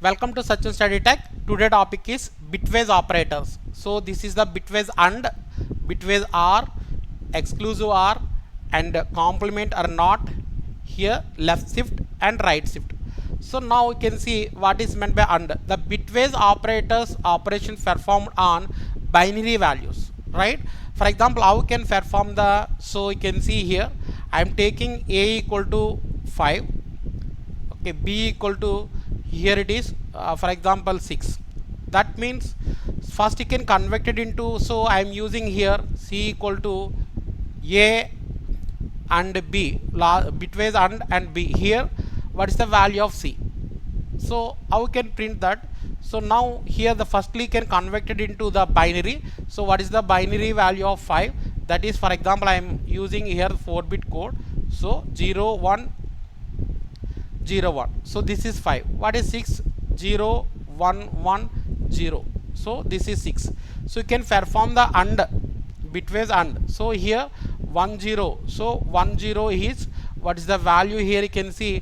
Welcome to Search and Study Tech. Today topic is Bitwise operators. So this is the Bitwise AND, Bitwise OR, exclusive OR, and complement or not. Here left shift and right shift. So now you can see what is meant by AND. The Bitwise operators operation performed on binary values, right? For example, how you can perform the, so you can see here I am taking A equal to 5. Okay, B equal to, here it is for example 6. That means first you can convert it into, so I am using here C equal to A and B, bitwise and B. Here what is the value of C? So how we can print that? So now here the firstly can convert it into the binary. So what is the binary value of 5? That is, for example, I am using here 4-bit code. So 0 1 0 1. So this is 5. What is 6? 0 1 1 0. So this is 6. So you can perform the AND, bitwise AND. So here 1 0. So 1 0 is, what is the value here? You can see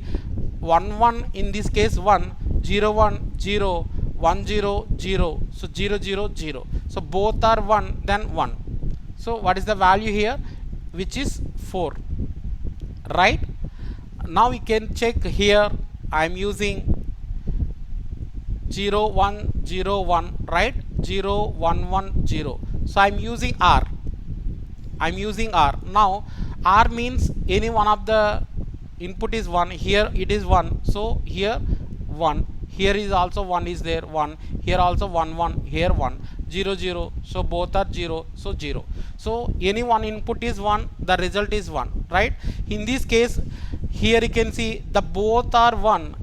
1 1, in this case 1, 0 1 0, 1 0 0. So 0 0 0. So both are 1, then 1. So what is the value here? Which is 4, right? Now we can check here. I am using 0 1 0 1, right? 0 1 1 0. So I am using R. I am using R. Now R means any one of the input is 1. Here it is 1. So here 1. Here is also 1 is there, 1. Here also 1 1. Here 1. 0 0. So both are 0. So 0. So any one input is 1. The result is 1, right? In this case, here you can see the both are 1.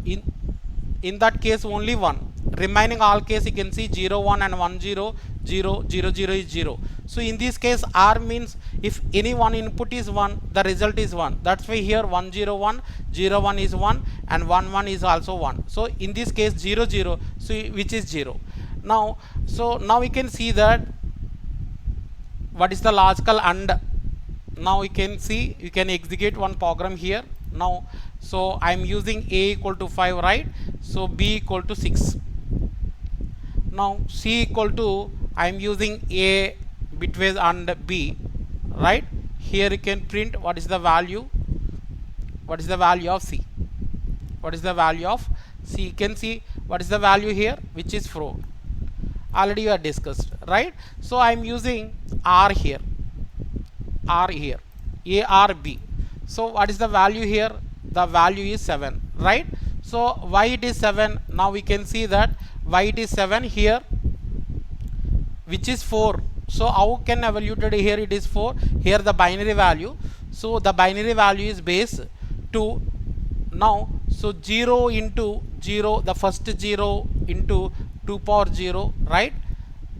In that case only 1. Remaining all case you can see 0 1 and 1 0 0 0 0 is 0. So in this case R means if any one input is 1, the result is 1. That's why here 1 0 1, 0 1 is 1, and 1 1 is also 1. So in this case 0 0, so which is 0. Now so now we can see that what is the logical AND. Now you can see, you can execute one program here. Now so I am using A equal to 5, right? So B equal to 6. Now C equal to, I am using A, bitwise and B, right? Here you can print what is the value. What is the value of C? What is the value of C? You can see what is the value here, which is 4. Already we are discussed, right? So I am using R here. R here. A R B. So what is the value here? The value is 7, right? So why it is 7? Now we can see that why it is 7 here, which is 4. So how can evaluate it? Here it is 4. Here the binary value. So the binary value is base 2. Now so 0 into 0, the first 0 into 2 power 0, right?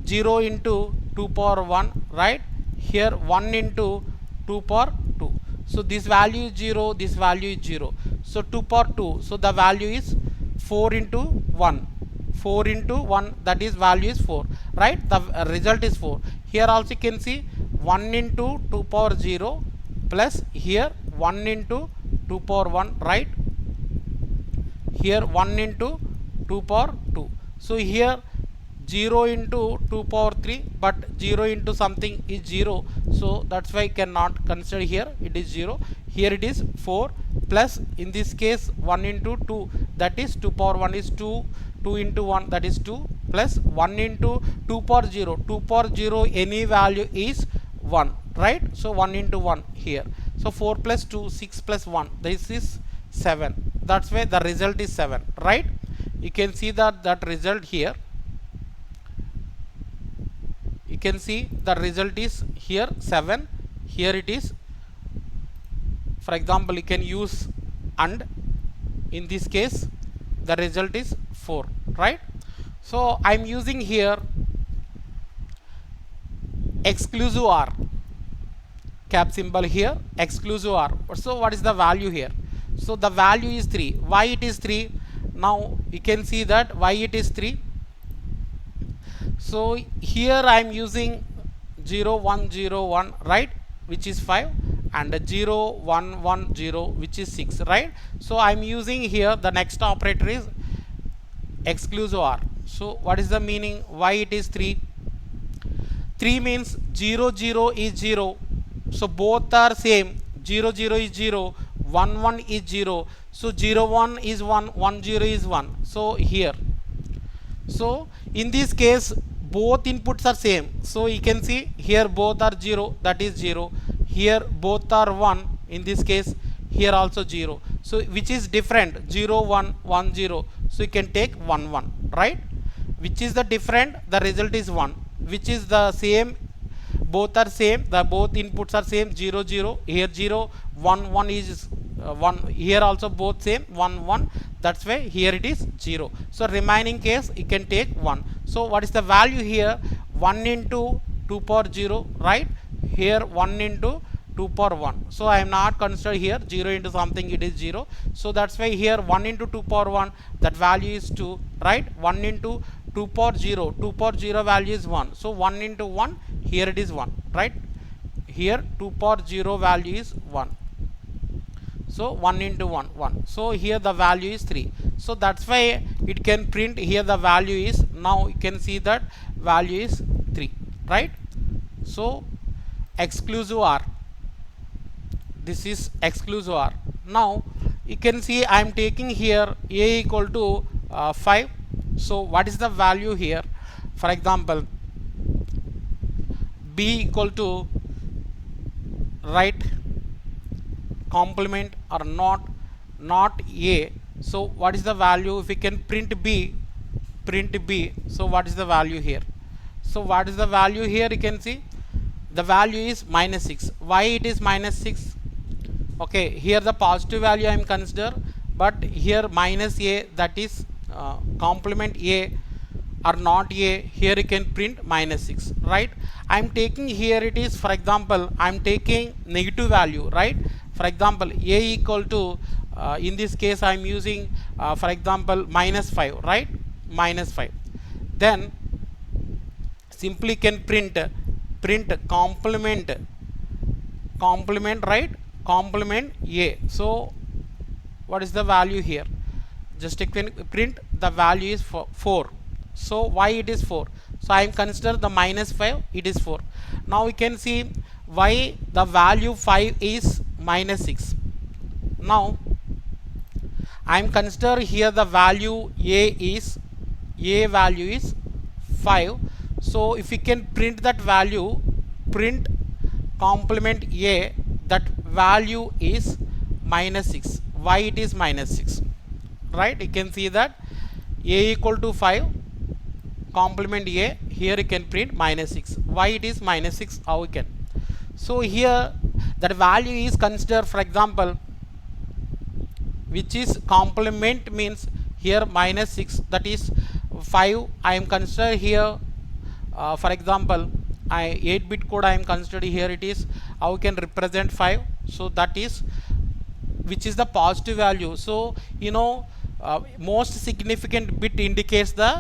0 into 2 power 1, right? Here 1 into 2 power 2. So this value is 0, this value is 0. So 2 power 2. So the value is 4 into 1. 4 into 1, that is value is 4, right? The result is 4. Here also you can see 1 into 2 power 0 plus here 1 into 2 power 1, right? Here 1 into 2 power 2. So here 0 into 2 power 3, but 0 into something is 0. So that's why I cannot consider here, it is 0. Here it is 4 plus, in this case 1 into 2, that is 2 power 1 is 2. 2 into 1, that is 2, plus 1 into 2 power 0. 2 power 0, any value is 1, right? So 1 into 1 here. So 4 plus 2, 6 plus 1, this is 7. That's why the result is 7, right? You can see that result here. You can see the result is here 7. Here it is. For example, you can use AND. In this case, the result is 4, right? So I am using here exclusive OR, cap symbol here, exclusive OR. So what is the value here? So the value is 3. Why it is 3? Now you can see that why it is 3. So here I am using 0 1 0 1, right, which is 5, and 0 1 1 0, which is 6, right? So I am using here, the next operator is exclusive OR. So what is the meaning? Why it is 3? 3 means 0 0 is 0, so both are same. 0 0 is 0, 1 1 is 0, so 0 1 is 1, 1 0 is 1. So here, so in this case both inputs are same, so you can see here both are 0, that is 0. Here both are 1, in this case here also 0. So which is different? 0 1 1 0, so you can take 1 1, right? Which is the different? The result is 1. Which is the same? Both are same, the both inputs are same. 0 0, here 0, 1 1 is 1, here also both same, 1 1, that's why here it is 0. So remaining case you can take 1. So what is the value here? 1 into 2 power 0, right? Here 1 into 2 power 1, so I am not consider here 0 into something, it is 0. So that's why here 1 into 2 power 1, that value is 2, right? 1 into 2 power 0, 2 power 0 value is 1, so 1 into 1, here it is 1, right? Here 2 power 0 value is 1, so 1 into 1 1, so here the value is 3. So that's why it can print here the value is, now you can see that value is 3, right? So exclusive OR, this is exclusive OR. Now you can see I am taking here a equal to 5. So what is the value here? For example, b equal to, right, complement or not a. So what is the value? If we can print b, so what is the value here? So what is the value here? You can see the value is -6. Why it is -6? Okay, here the positive value I am consider, but here minus a, that is complement a or not a, here you can print -6, right? I am taking here, it is, for example, I am taking negative value, right? For example, a equal to in this case I am using for example -5, right? -5, then simply can print complement, right? Complement a. So what is the value here? Just print the value is 4. So why it is 4? So I am consider the -5, it is 4. Now we can see why the value 5 is -6. Now I am consider here the value a value is 5. So if you can print that value, print complement a, that value is -6. Why it is -6? Right? You can see that a equal to 5, complement a, here you can print -6. Why it is -6? How we can? So here that value is considered, for example, which is complement means here -6, that is 5. I am consider here for example 8-bit code I am considered here, it is how we can represent 5. So that is which is the positive value. So you know most significant bit indicates the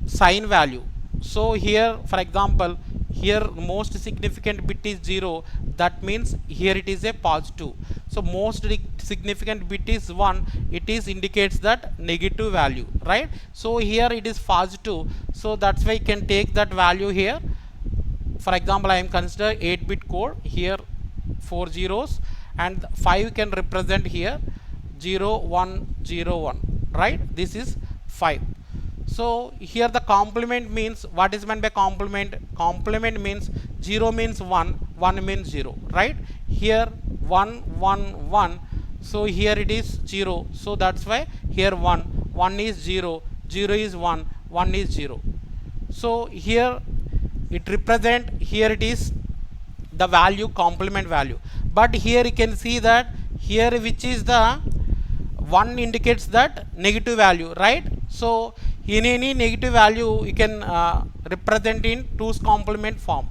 sign value. So here for example, here most significant bit is 0, that means here it is a positive. So most significant bit is 1, it is indicates that negative value, right? So here it is positive, so that's why you can take that value here. For example, I am consider 8-bit code, here 4 zeros and 5 can represent here 0 1 0 1, right? This is 5. So here the complement means, what is meant by complement? Complement means 0 means 1, 1 means 0, right? Here 1 1 1, so here it is 0, so that's why here 1 is 0, 0 is 1, 1 is 0. So here it represent, here it is the value, complement value. But here you can see that here which is the 1 indicates that negative value, right? So in any negative value you can represent in 2's complement form.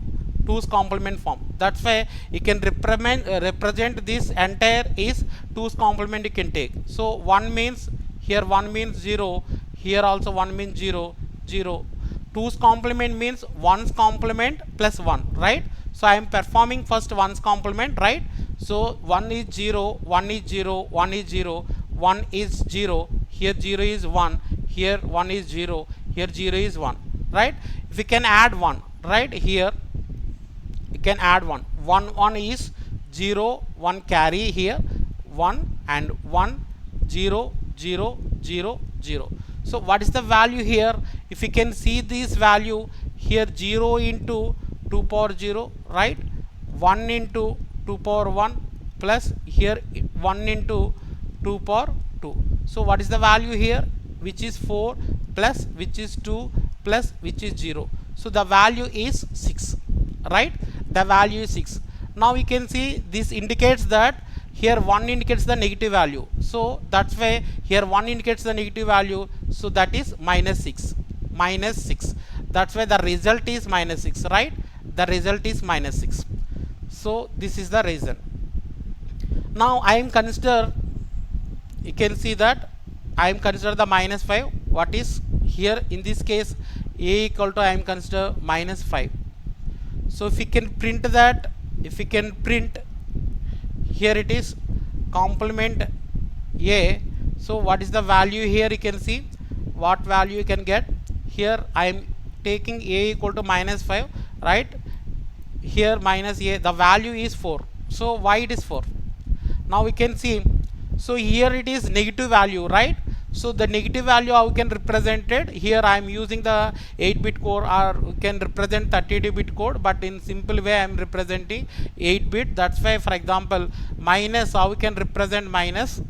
That's why you can represent this entire is 2's complement you can take. So 1 means, here 1 means 0, here also 1 means 0 0. 2's complement means 1's complement plus 1, right? So I am performing first 1's complement, right? So 1 is 0, 1 is 0, 1 is 0, 1 is 0, here 0 is 1, here 1 is 0, here 0 is 1, right? If we can add 1, right, here you can add 1, 1 1 is 0, 1 carry here 1 and 1 0 0 0 0. So what is the value here? If you can see this value here, 0 into 2 power 0, right, 1 into 2 power 1 plus here 1 into 2 power 2. So what is the value here? Which is 4 plus which is 2 plus which is 0. So the value is 6, right? The value is 6. Now you can see this indicates that here 1 indicates the negative value, so that's why here 1 indicates the negative value, so that is minus 6, minus 6. That's why the result is minus 6, right? The result is minus 6. So this is the reason. Now I am consider, you can see that I am consider the minus 5. What is here in this case? A equal to I am consider minus 5. So if we can print that, if we can print here, it is complement A. So what is the value here? You can see what value you can get here. I am taking A equal to minus 5, right? Here minus A, the value is 4. So why it is 4? Now we can see, so here it is negative value, right? So the negative value how we can represent it? Here I am using the 8-bit code, or we can represent 32-bit code, but in simple way I am representing 8-bit. That's why, for example, minus, how we can represent minus?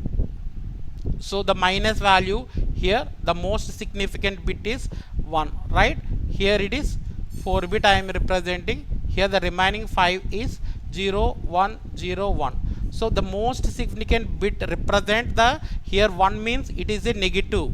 So the minus value here, the most significant bit is 1, right? Here it is 4-bit I am representing. Here the remaining 5 is 0 1 0 1. So the most significant bit represent the, here 1 means it is a negative.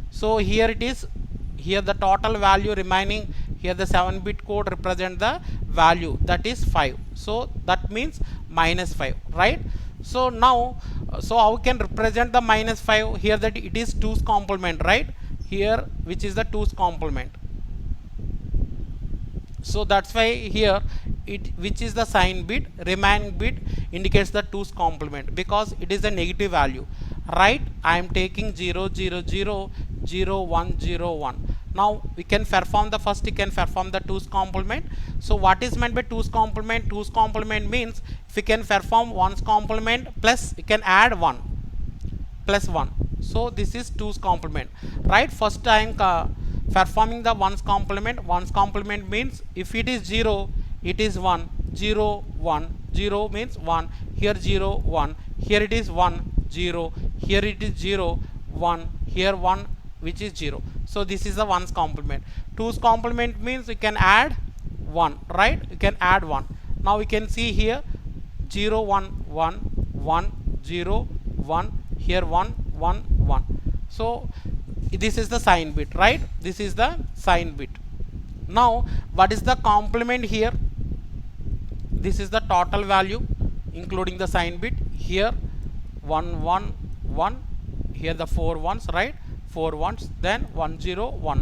So here it is, here the total value remaining, here the 7-bit code represent the value, that is 5. So that means minus 5, right? So now, so how we can represent the minus 5 here? That it is 2's complement, right? Here which is the 2's complement. So that's why here it, which is the sign bit, remaining bit indicates the 2's complement, because it is a negative value, right? I am taking 0 0 0 0 1 0 1. Now we can perform the first, you can perform the 2's complement. So what is meant by 2's complement? 2's complement means if we can perform 1's complement plus you can add 1 plus 1. So this is 2's complement, right? First I am performing the 1's complement. 1's complement means if it is 0, it is 1 0 1 0 means 1, here 0 1, here it is 1 0, here it is 0 1, here 1 which is 0. So this is the 1's complement. 2's complement means you can add 1, right? You can add 1. Now we can see here 0 1 1 1 0 1, here 1 1 1. So this is the sign bit, right? This is the sign bit. Now what is the complement here? This is the total value including the sign bit. Here 1 1 1, here the 4 ones, right? 4 ones, then 1 0 1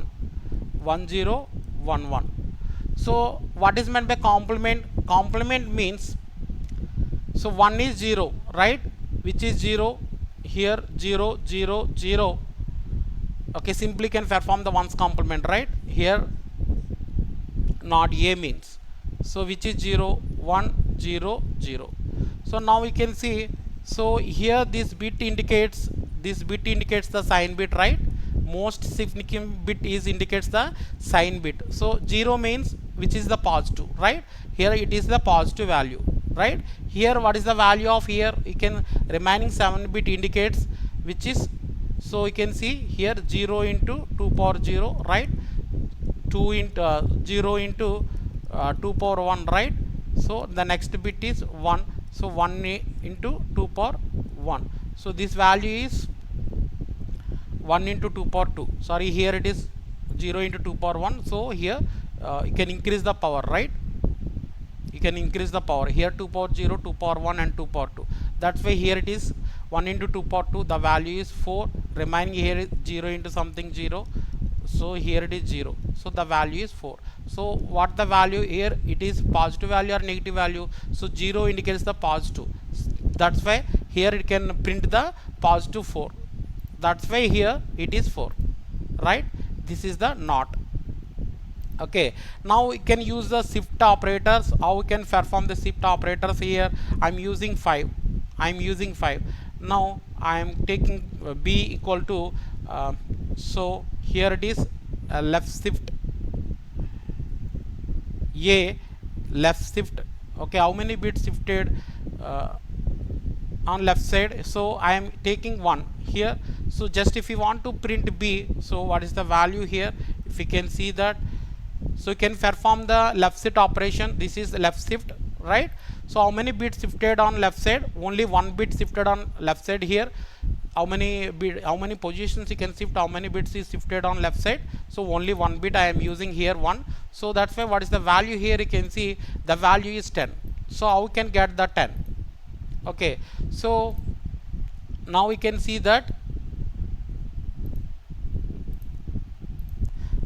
1 0 1 1. So what is meant by complement? Complement means, so 1 is 0, right, which is 0, here 0 0 0. Okay, simply can perform the 1's complement, right? Here not A means, so which is 0 1 0 0. So now we can see, so here this bit indicates, this bit indicates the sign bit, right? Most significant bit is indicates the sign bit. So 0 means which is the positive, right? Here it is the positive value, right? Here what is the value of here? You can remaining 7-bit indicates which is, so you can see here 0 into 2 power 0, right? 2 into 0 into 2 power 1, right? So the next bit is 1, so 1 into 2 power 1. So this value is 1 into 2 power 2. Sorry, here it is 0 into 2 power 1. So here you can increase the power, right? You can increase the power. Here 2 power 0, 2 power 1 and 2 power 2. That's why here it is 1 into 2 power 2. The value is 4. Remaining here is 0 into something 0. So here it is 0. So the value is 4. So what the value here? It is positive value or negative value? So 0 indicates the positive. That's why here it can print the positive 4. That's why here it is 4. right? This is the not. Okay, now we can use the shift operators. How we can perform the shift operators here? I'm using 5. I'm using 5. Now I'm taking b equal to so here it is left shift a, left shift. Okay, how many bits shifted uh, on left side? So I am taking 1 here. So just if you want to print b, so what is the value here? If you can see that, so you can perform the left shift operation. This is left shift, right? So how many bits shifted on left side? Only 1 bit shifted on left side here. How many positions you can shift? How many bits is shifted on left side? So only 1 bit I am using here, 1. So that's why what is the value here? You can see the value is 10. So how we can get the 10? Okay, so now we can see that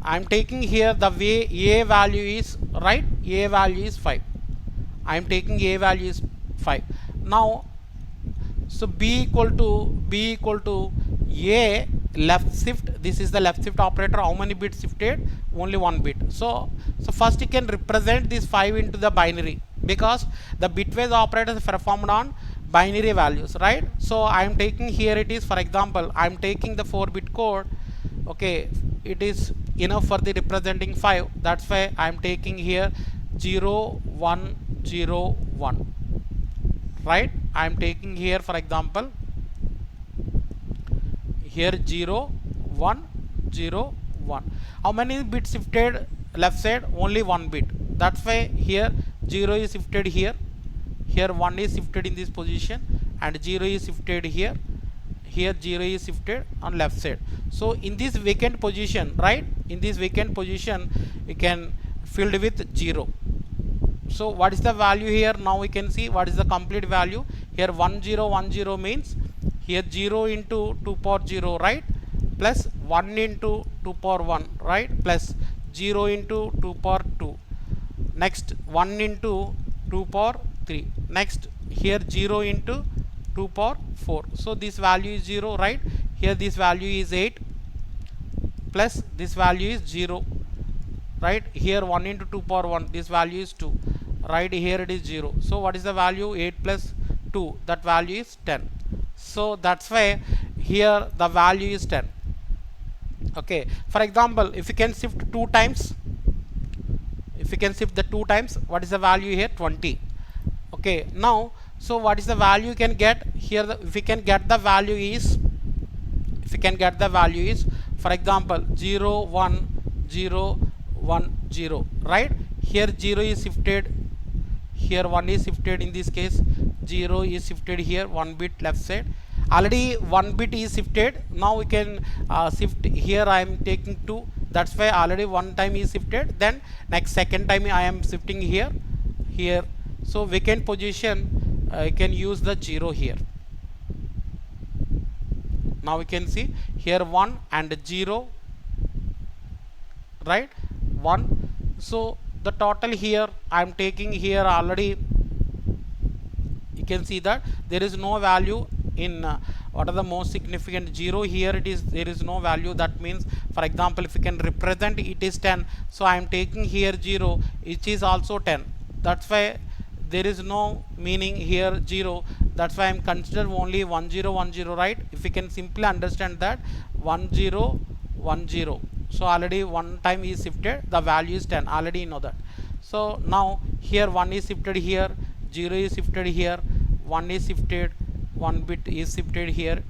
I'm taking here the way a value is, right? A value is 5. I'm taking a value is 5. Now so b equal to a left shift. This is the left shift operator. How many bits shifted? Only 1 bit. So first you can represent this 5 into the binary, because the bitwise operator is performed on binary values, right? So I am taking here, it is, for example, I am taking the 4-bit code. Okay, it is enough for the representing 5. That's why I am taking here 0 1 0 1, right? I am taking here, for example, here 0 1 0 1. How many bits shifted left side? Only 1 bit. That's why here 0 is shifted here, here 1 is shifted in this position, and 0 is shifted here, here 0 is shifted on left side. So in this vacant position, right, in this vacant position you can filled with 0. So what is the value here? Now we can see what is the complete value here. 1010 means here 0 into 2 power 0, right, plus 1 into 2 power 1, right, plus 0 into 2 power 2, next 1 into 2 power 3, next here 0 into 2 power 4. So this value is 0, right? Here this value is 8, plus this value is 0, right? Here 1 into 2 power 1, this value is 2, right? Here it is 0. So what is the value? 8 plus 2, that value is 10. So that's why here the value is 10. Okay, for example, if you can shift 2 times, if you can shift the 2 times, what is the value here? 20. Okay, now so what is the value you can get here? If we can get the value is, if you can get the value is, for example, 0 1 0 1 0, right? Here 0 is shifted, here 1 is shifted, in this case 0 is shifted here, 1 bit left side, already 1 bit is shifted. Now we can shift here. I am taking 2, that's why already 1 time is shifted, then next second time I am shifting here, here. So vacant position I can use the 0 here. Now we can see here 1 and 0, right, 1. So the total here I am taking here already, you can see that there is no value in what are the most significant 0 here. It is, there is no value. That means, for example, if you can represent it is 10, so I am taking here 0, which is also 10. That's why there is no meaning here 0. That's why I am considered only 1010, right? If you can simply understand that 1010, so already 1 time is shifted, the value is 10, already you know that. So now here 1 is shifted here, 0 is shifted here, 1 is shifted, 1 bit is shifted here.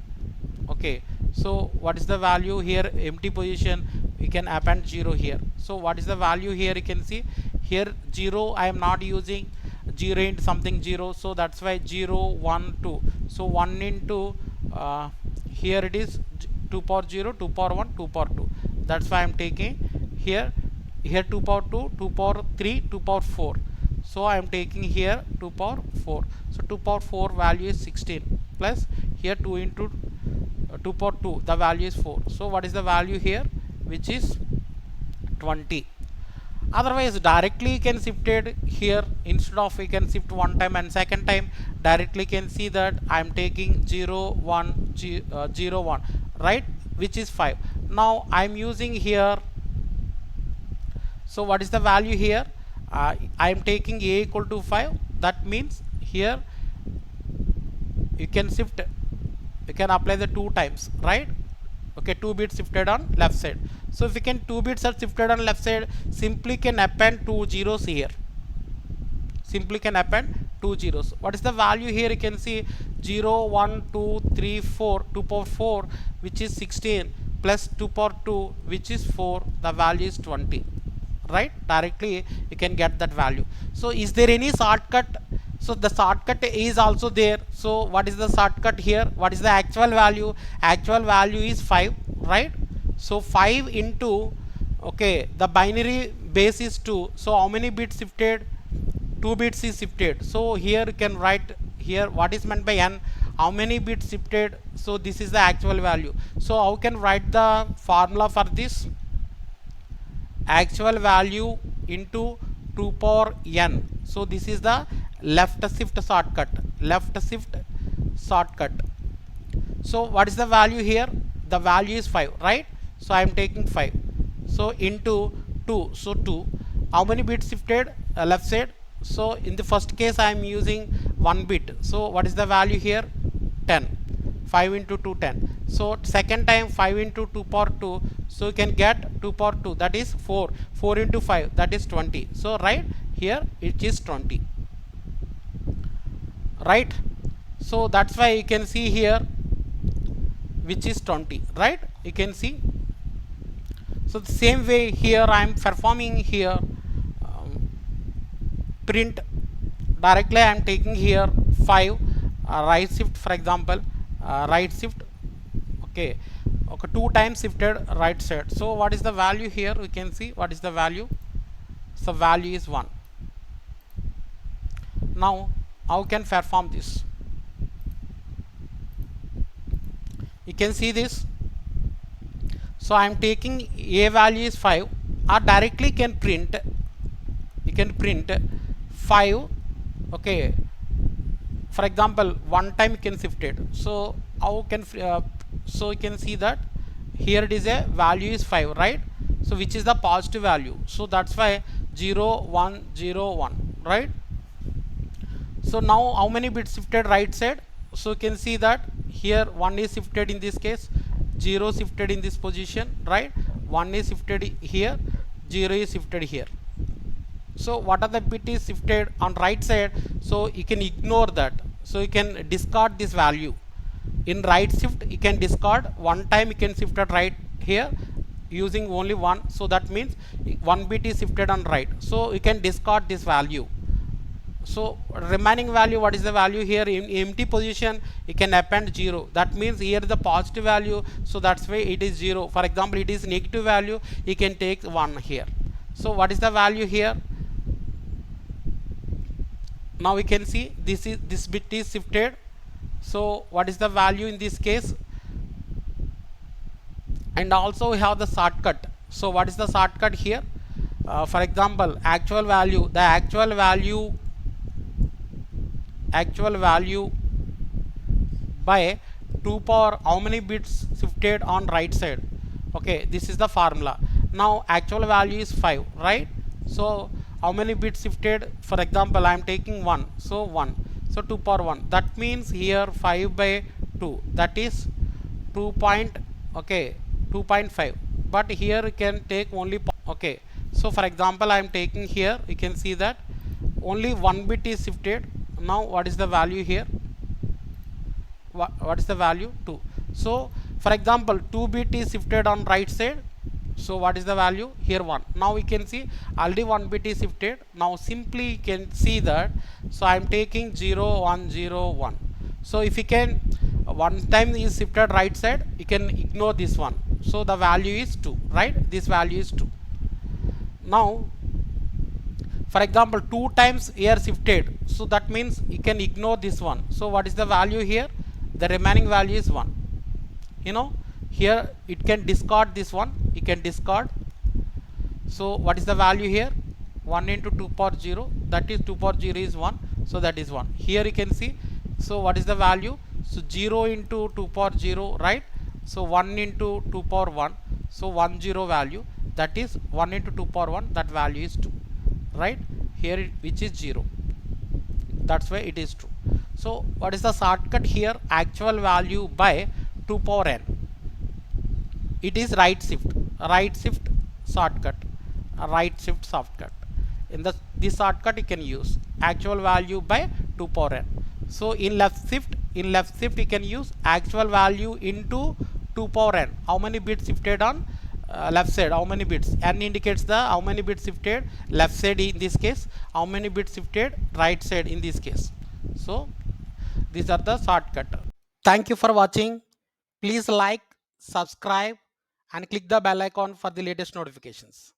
Okay, so what is the value here? Empty position, we can append 0 here. So what is the value here? You can see here 0 I am not using, 0 into something 0, so that's why 0 1 2. So 1 into here it is 2 power 0, 2 power 1, 2 power 2. That's why I am taking here 2 power 2, 2 power 3, 2 power 4. So I am taking here 2 power 4. So 2 power 4 value is 16, plus here 2 into 2 power 2, the value is 4. So what is the value here? Which is 20. Otherwise directly you can shift it here, instead of we can shift 1 time and second time, directly can see that I am taking 0 1 0 1, right, which is 5. Now I'm using here, so what is the value here? I am taking a equal to 5. That means here you can shift, you can apply the 2 times, right? Okay, 2 bits shifted on left side. So if you can 2 bits are shifted on left side, simply can append 2 zeros here. Simply can append 2 zeros. What is the value here? You can see 0 1 2 3 4, 2 power 4 which is 16 plus 2 power 2 which is 4, the value is 20, right? Directly you can get that value. So is there any shortcut? So the shortcut is also there. So what is the shortcut here? What is the actual value? Actual value is 5, right? So 5 into, okay, the binary base is 2, so how many bits shifted? 2 bits is shifted. So here you can write here what is meant by n, how many bits shifted. So this is the actual value. So how can write the formula for this? Actual value into 2 power n. So this is the left shift shortcut. Left shift shortcut. So what is the value here? The value is 5, right? So I am taking 5. So into 2. So 2. How many bits shifted? Left side. So in the first case I am using 1 bit. So what is the value here? 10. 5 into 2, 10. So second time 5 into 2 power 2. So you can get 2 power 2, that is 4. 4 into 5, that is 20. So right here it is 20. Right? So that's why you can see here which is 20, right? You can see. So the same way here I am performing here print directly. I am taking here 5 right shift, for example, right shift, okay, 2 times shifted right side. So what is the value here? We can see what is the value. So value is 1. Now how can perform this? You can see this. So I am taking a value is 5, or directly can print, you can print 5, okay, for example one time you can shift it. So how can so you can see that here it is a value is 5, right? So which is the positive value. So that's why 0 1 0 1, right? So now how many bits shifted right side? So you can see that here 1 is shifted in this case, 0 shifted in this position, right? 1 is shifted here, 0 is shifted here. So what are the bit is shifted on right side? So you can ignore that. So you can discard this value. In right shift you can discard. One time you can shift it right here using only 1. So that means 1 bit is shifted on right. So you can discard this value. So remaining value, what is the value here? In empty position you can append 0. That means here is the positive value. So that's why it is 0. For example, it is negative value, you can take 1 here. So what is the value here? Now we can see this bit is shifted. So what is the value in this case? And also we have the shortcut. So what is the shortcut here? For example, actual value, the actual value by 2 power how many bits shifted on right side. Okay, this is the formula. Now actual value is 5, right? So how many bits shifted? For example, I am taking 1. So 1. So 2 power 1. That means here 5 by 2. That is 2 point, okay, 2.5. But here you can take only, okay. So for example, I am taking here, you can see that only 1 bit is shifted. Now what is the value here? What is the value? 2. So for example, 2 bit is shifted on right side. So what is the value here? 1. Now we can see already 1 bit is shifted. Now simply you can see that. So I am taking 0 1 0 1. So if you can one time is shifted right side, you can ignore this one. So the value is 2, right? This value is 2. Now for example, 2 times here shifted. So that means you can ignore this one. So what is the value here? The remaining value is 1. You know, here it can discard this one. You can discard. So what is the value here? 1 into 2 power 0. That is 2 power 0 is 1. So that is 1. Here you can see. So what is the value? So 0 into 2 power 0, right? So 1 into 2 power 1. So 10 value, that is 1 into 2 power 1, that value is 2, right? Here which is 0, that's why it is true. So what is the shortcut here? Actual value by 2 power n. It is right shift shortcut, a right shift shortcut. In this shortcut you can use actual value by 2 power n. So in left shift you can use actual value into 2 power n. How many bits shifted on left side? How many bits? N indicates the how many bits shifted left side in this case, how many bits shifted right side in this case. So these are the shortcut. Thank you for watching. Please like, subscribe, and click the bell icon for the latest notifications.